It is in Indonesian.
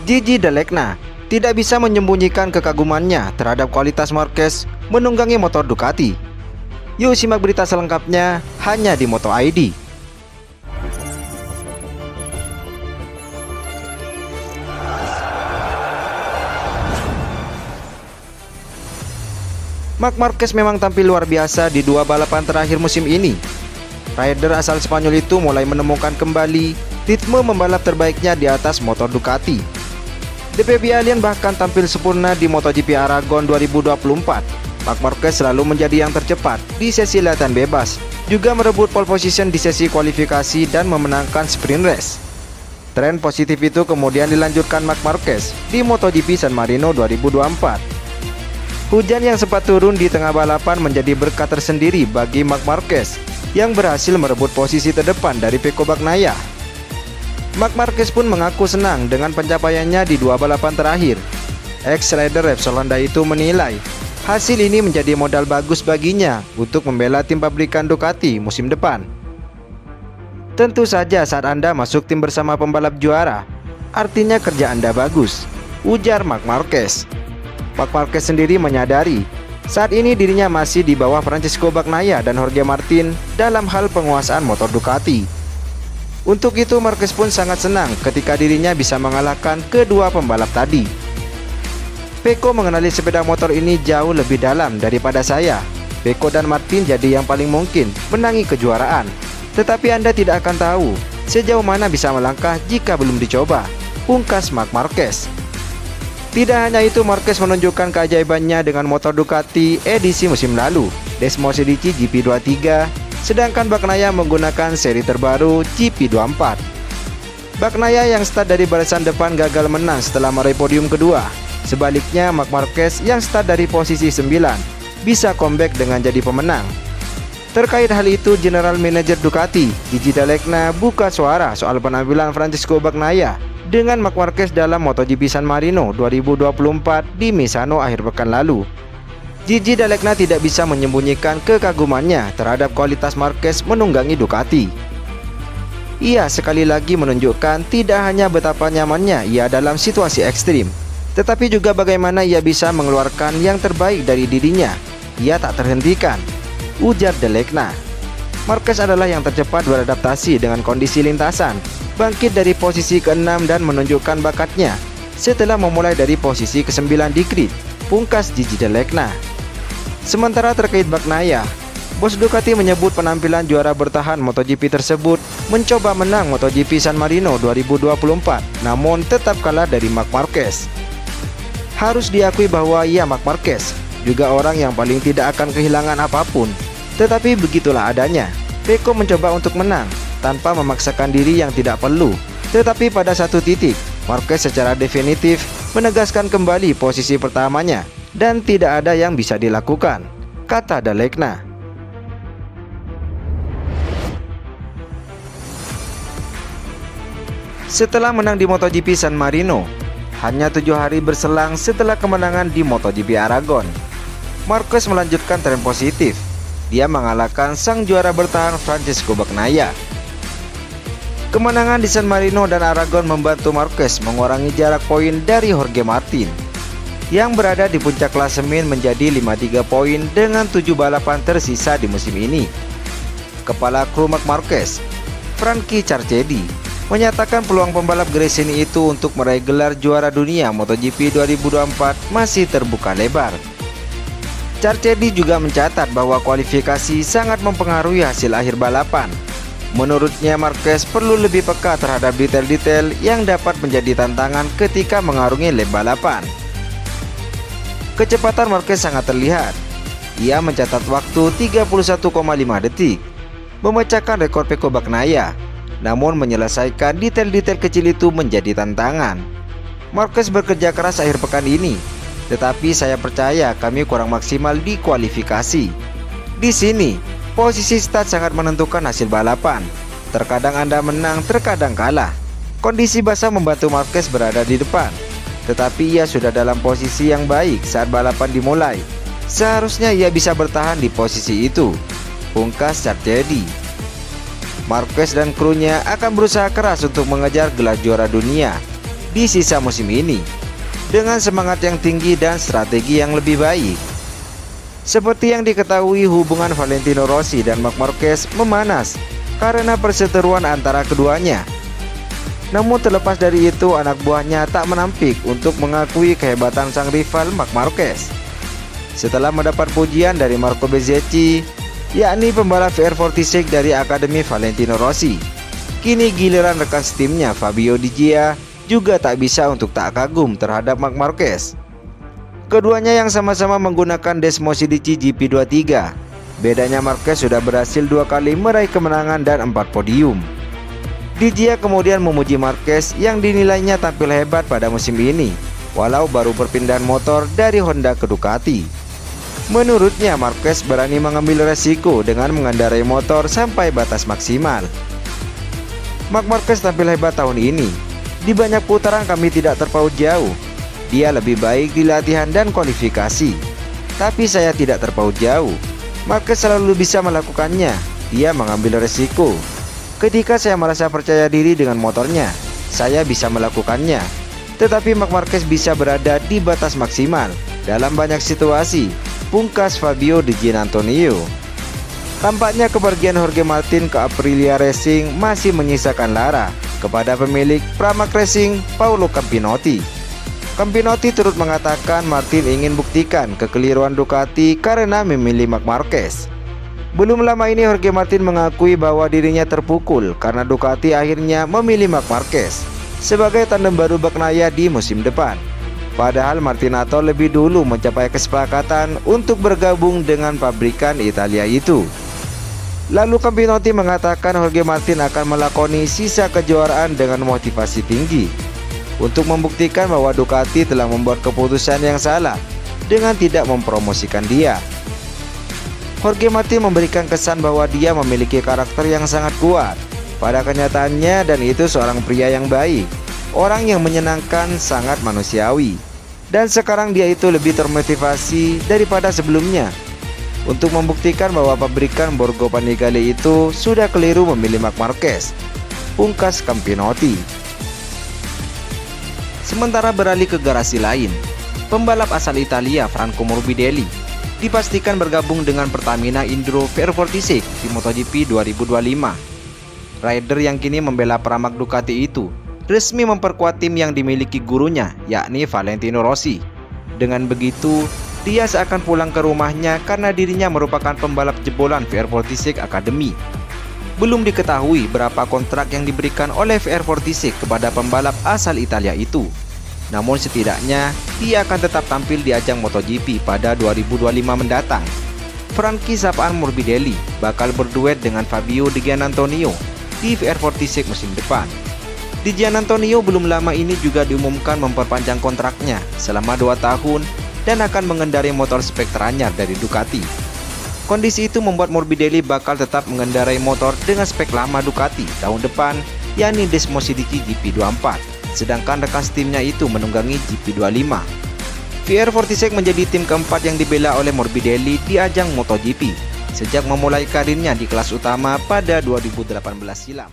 Gigi D'Allegna tidak bisa menyembunyikan kekagumannya terhadap kualitas Marquez menunggangi motor Ducati. Yuk simak berita selengkapnya hanya di Moto ID. Marc Marquez memang tampil luar biasa di dua balapan terakhir musim ini. Rider asal Spanyol itu mulai menemukan kembali ritme membalap terbaiknya di atas motor Ducati. DPB Alien bahkan tampil sempurna di MotoGP Aragon 2024. Marc Marquez selalu menjadi yang tercepat di sesi latihan bebas, juga merebut pole position di sesi kualifikasi dan memenangkan sprint race. Tren positif itu kemudian dilanjutkan Marc Marquez di MotoGP San Marino 2024. Hujan yang sempat turun di tengah balapan menjadi berkat tersendiri bagi Marc Marquez yang berhasil merebut posisi terdepan dari Pecco Bagnaia. Marc Marquez pun mengaku senang dengan pencapaiannya di dua balapan terakhir. Ex-rider Repsol Honda itu menilai hasil ini menjadi modal bagus baginya untuk membela tim pabrikan Ducati musim depan. Tentu saja saat Anda masuk tim bersama pembalap juara, artinya kerja Anda bagus, ujar Marc Marquez. Marc Marquez sendiri menyadari saat ini dirinya masih di bawah Francesco Bagnaia dan Jorge Martin dalam hal penguasaan motor Ducati. Untuk itu Marquez pun sangat senang ketika dirinya bisa mengalahkan kedua pembalap tadi. Pecco mengenali sepeda motor ini jauh lebih dalam daripada saya. Pecco dan Martin jadi yang paling mungkin menangi kejuaraan. Tetapi Anda tidak akan tahu sejauh mana bisa melangkah jika belum dicoba, pungkas Marc Marquez. Tidak hanya itu, Marquez menunjukkan keajaibannya dengan motor Ducati edisi musim lalu, Desmosedici GP23, sedangkan Bagnaia menggunakan seri terbaru GP24. Bagnaia yang start dari barisan depan gagal menang setelah meraih podium kedua. Sebaliknya, Marc Marquez yang start dari posisi 9 bisa comeback dengan jadi pemenang. Terkait hal itu, General Manager Ducati, Gigi D'Allegna, buka suara soal penampilan Francesco Bagnaia dengan Marc Marquez dalam MotoGP San Marino 2024 di Misano akhir pekan lalu. Gigi D'Allegna tidak bisa menyembunyikan kekagumannya terhadap kualitas Marquez menunggangi Ducati. Ia sekali lagi menunjukkan tidak hanya betapa nyamannya ia dalam situasi ekstrim, tetapi juga bagaimana ia bisa mengeluarkan yang terbaik dari dirinya. Ia tak terhentikan, ujar D'Allegna. Marquez adalah yang tercepat beradaptasi dengan kondisi lintasan, bangkit dari posisi ke-6 dan menunjukkan bakatnya setelah memulai dari posisi ke-9 di grid, pungkas Gigi D'Allegna. Sementara terkait Bagnaia, bos Ducati menyebut penampilan juara bertahan MotoGP tersebut mencoba menang MotoGP San Marino 2024, namun tetap kalah dari Marc Marquez. Harus diakui bahwa Marc Marquez juga orang yang paling tidak akan kehilangan apapun, tetapi begitulah adanya. Pecco mencoba untuk menang tanpa memaksakan diri yang tidak perlu. Tetapi pada satu titik, Marquez secara definitif menegaskan kembali posisi pertamanya dan tidak ada yang bisa dilakukan, kata D'Allegna. Setelah menang di MotoGP San Marino, hanya 7 hari berselang setelah kemenangan di MotoGP Aragon, Marquez melanjutkan tren positif. Dia mengalahkan sang juara bertahan Francesco Bagnaia. Kemenangan di San Marino dan Aragon membantu Marquez mengurangi jarak poin dari Jorge Martin yang berada di puncak klasemen menjadi 53 poin dengan 7 balapan tersisa di musim ini. Kepala kru Marc Marquez, Frankie Carchedi, menyatakan peluang pembalap Gresini itu untuk meraih gelar juara dunia MotoGP 2024 masih terbuka lebar. Carchedi juga mencatat bahwa kualifikasi sangat mempengaruhi hasil akhir balapan. Menurutnya Marquez perlu lebih peka terhadap detail-detail yang dapat menjadi tantangan ketika mengarungi lap balapan. Kecepatan Marquez sangat terlihat. Ia mencatat waktu 31,5 detik, memecahkan rekor Pecco Bagnaia. Namun menyelesaikan detail-detail kecil itu menjadi tantangan. Marquez bekerja keras akhir pekan ini, tetapi saya percaya kami kurang maksimal di kualifikasi. Di sini, posisi start sangat menentukan hasil balapan. Terkadang Anda menang, terkadang kalah. Kondisi basah membantu Marquez berada di depan, tetapi ia sudah dalam posisi yang baik saat balapan dimulai. Seharusnya ia bisa bertahan di posisi itu, pungkas Carchedi. Marquez dan krunya akan berusaha keras untuk mengejar gelar juara dunia. di sisa musim ini dengan semangat yang tinggi dan strategi yang lebih baik. Seperti yang diketahui, hubungan Valentino Rossi dan Marc Marquez memanas karena perseteruan antara keduanya. Namun terlepas dari itu, anak buahnya tak menampik untuk mengakui kehebatan sang rival Marc Marquez. Setelah mendapat pujian dari Marco Bezzecchi, yakni pembalap VR46 dari Akademi Valentino Rossi, kini giliran rekan setimnya Fabio Di Gia juga tak bisa untuk tak kagum terhadap Marc Marquez. Keduanya yang sama-sama menggunakan Desmosedici GP23. Bedanya Marquez sudah berhasil 2 kali meraih kemenangan dan 4 podium. Di Gia kemudian memuji Marquez yang dinilainya tampil hebat pada musim ini, walau baru perpindahan motor dari Honda ke Ducati. Menurutnya, Marquez berani mengambil resiko dengan mengendarai motor sampai batas maksimal. Marc Marquez tampil hebat tahun ini. Di banyak putaran kami tidak terpaut jauh. Dia lebih baik di latihan dan kualifikasi, tapi saya tidak terpaut jauh. Marquez selalu bisa melakukannya. Dia mengambil resiko. Ketika saya merasa percaya diri dengan motornya, saya bisa melakukannya. Tetapi Marc Marquez bisa berada di batas maksimal dalam banyak situasi, pungkas Fabio Di Giannantonio. Tampaknya kepergian Jorge Martin ke Aprilia Racing masih menyisakan lara kepada pemilik Pramac Racing, Paolo Campinotti. Campinotti turut mengatakan Martin ingin buktikan kekeliruan Ducati karena memilih Marc Marquez. Belum lama ini Jorge Martin mengakui bahwa dirinya terpukul karena Ducati akhirnya memilih Marc Marquez sebagai tandem baru Bagnaia di musim depan. Padahal Martinato lebih dulu mencapai kesepakatan untuk bergabung dengan pabrikan Italia itu. Lalu Campinotti mengatakan Jorge Martin akan melakoni sisa kejuaraan dengan motivasi tinggi untuk membuktikan bahwa Ducati telah membuat keputusan yang salah dengan tidak mempromosikan dia. Jorge Martin memberikan kesan bahwa dia memiliki karakter yang sangat kuat pada kenyataannya, dan itu seorang pria yang baik, orang yang menyenangkan, sangat manusiawi. Dan sekarang dia itu lebih termotivasi daripada sebelumnya untuk membuktikan bahwa pabrikan Borgo Panigale itu sudah keliru memilih Marc Marquez, pungkas Campinotti. Sementara beralih ke garasi lain, pembalap asal Italia Franco Morbidelli dipastikan bergabung dengan Pertamina Indro VR46 di MotoGP 2025. Rider yang kini membela Pramac Ducati itu resmi memperkuat tim yang dimiliki gurunya, yakni Valentino Rossi. Dengan begitu, dia seakan pulang ke rumahnya karena dirinya merupakan pembalap jebolan VR46 Academy. Belum diketahui berapa kontrak yang diberikan oleh VR46 kepada pembalap asal Italia itu. Namun setidaknya dia akan tetap tampil di ajang MotoGP pada 2025 mendatang. Frankie sapaan Morbidelli bakal berduet dengan Fabio Di Giannantonio di VR46 musim depan. Di Giannantonio belum lama ini juga diumumkan memperpanjang kontraknya selama 2 tahun dan akan mengendarai motor spek teranyar dari Ducati. Kondisi itu membuat Morbidelli bakal tetap mengendarai motor dengan spek lama Ducati tahun depan, yakni Desmosedici GP24, sedangkan rekan setimnya itu menunggangi GP25. VR46 menjadi tim keempat yang dibela oleh Morbidelli di ajang MotoGP sejak memulai karirnya di kelas utama pada 2018 silam.